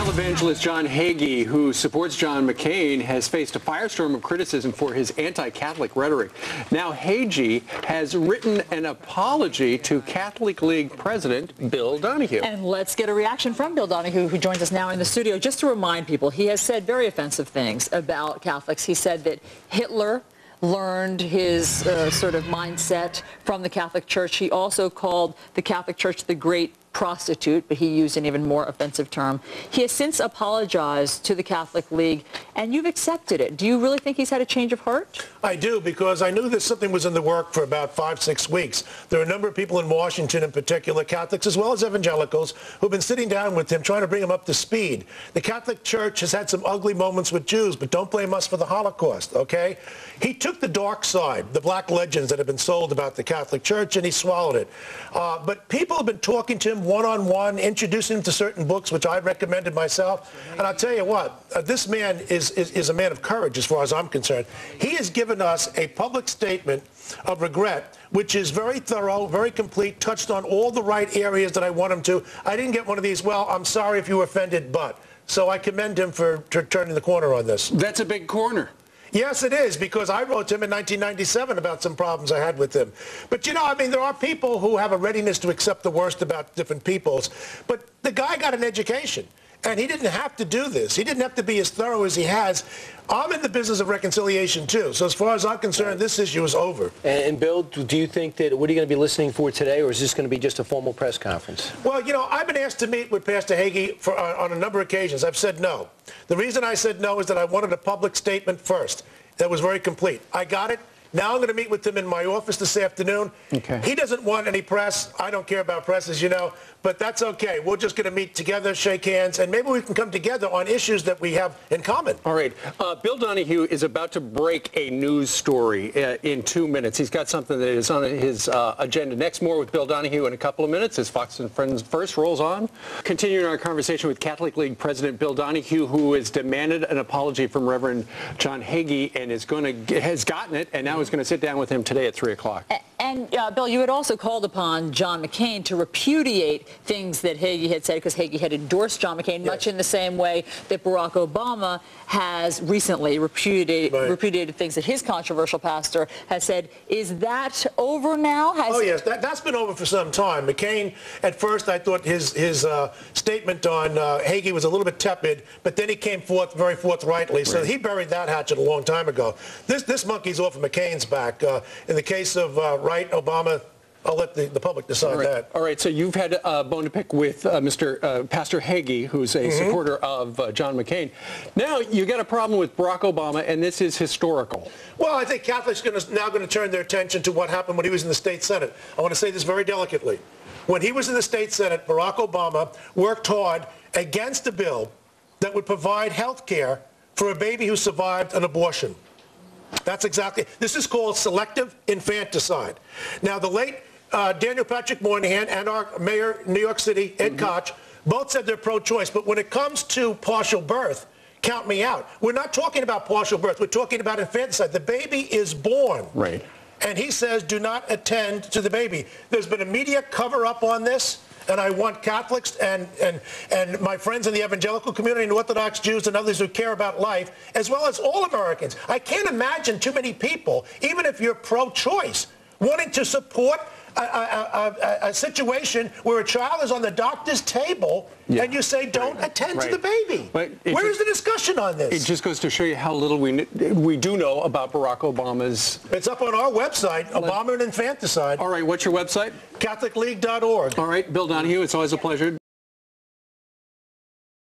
Televangelist John Hagee, who supports John McCain, has faced a firestorm of criticism for his anti-Catholic rhetoric. Now Hagee has written an apology to Catholic League President Bill Donahue. And let's get a reaction from Bill Donahue, who joins us now in the studio. Just to remind people, he has said very offensive things about Catholics. He said that Hitler learned his sort of mindset from the Catholic Church. He also called the Catholic Church the great prostitute, but he used an even more offensive term. He has since apologized to the Catholic League, and you've accepted it. Do you really think he's had a change of heart? I do, because I knew that something was in the work for about 5-6 weeks. There are a number of people in Washington, in particular, Catholics as well as evangelicals, who've been sitting down with him trying to bring him up to speed. The Catholic Church has had some ugly moments with Jews, but don't blame us for the Holocaust, okay? He took the dark side, the black legends that have been sold about the Catholic Church, and he swallowed it. But people have been talking to him one-on-one, introducing him to certain books, which I recommended myself. And I'll tell you what, this man is a man of courage as far as I'm concerned. He has given us a public statement of regret, which is very thorough, very complete, touched on all the right areas that I want him to. I didn't get one of these, well, I'm sorry if you were offended, but. So I commend him for turning the corner on this. That's a big corner. Yes, it is, because I wrote to him in 1997 about some problems I had with him. But, you know, I mean, there are people who have a readiness to accept the worst about different peoples. But the guy got an education, and he didn't have to do this. He didn't have to be as thorough as he has. I'm in the business of reconciliation, too. So as far as I'm concerned, this issue is over. And Bill, do you think that, what are you going to be listening for today, or is this going to be just a formal press conference? Well, you know, I've been asked to meet with Pastor Hagee on a number of occasions. I've said no. The reason I said no is that I wanted a public statement first. That was very complete. I got it. Now I'm going to meet with him in my office this afternoon. Okay. He doesn't want any press. I don't care about press, as you know, but that's okay. We're just going to meet together, shake hands, and maybe we can come together on issues that we have in common. All right. Bill Donahue is about to break a news story in 2 minutes. He's got something that is on his agenda next. More with Bill Donahue in a couple of minutes as Fox and Friends First rolls on. Continuing our conversation with Catholic League President Bill Donahue, who has demanded an apology from Reverend John Hagee and has gotten it, and now is going to sit down with him today at 3 o'clock. And Bill, you had also called upon John McCain to repudiate things that Hagee had said, because Hagee had endorsed John McCain, yes, much in the same way that Barack Obama has recently repudiated things that his controversial pastor has said. Is that over now? Oh, yes. That's been over for some time. McCain, at first, I thought his statement on Hagee was a little bit tepid, but then he came forth very forthrightly. Right. So he buried that hatchet a long time ago. This monkey's off of McCain's back. In the case of Wright, Obama, I'll let the public decide that. All right, so you've had a bone to pick with Pastor Hagee, who's a supporter of John McCain. Now you got a problem with Barack Obama, and this is historical. Well, I think Catholics are now going to turn their attention to what happened when he was in the state Senate. I want to say this very delicately. When he was in the state Senate, Barack Obama worked hard against a bill that would provide health care for a baby who survived an abortion. That's exactly, this is called selective infanticide. Now, the late Daniel Patrick Moynihan and our mayor in New York City, Ed Koch, both said they're pro-choice. But when it comes to partial birth, count me out. We're not talking about partial birth. We're talking about infanticide. The baby is born. Right. And he says, do not attend to the baby. There's been a media cover-up on this. And I want Catholics and my friends in the evangelical community and Orthodox Jews and others who care about life, as well as all Americans. I can't imagine too many people, even if you're pro-choice, wanting to support a situation where a child is on the doctor's table, yeah, and you say, don't attend to the baby. Where is the discussion on this? It just goes to show you how little we do know about Barack Obama's... It's up on our website, Obama and Infanticide. All right, what's your website? CatholicLeague.org. All right, Bill Donahue, it's always a pleasure.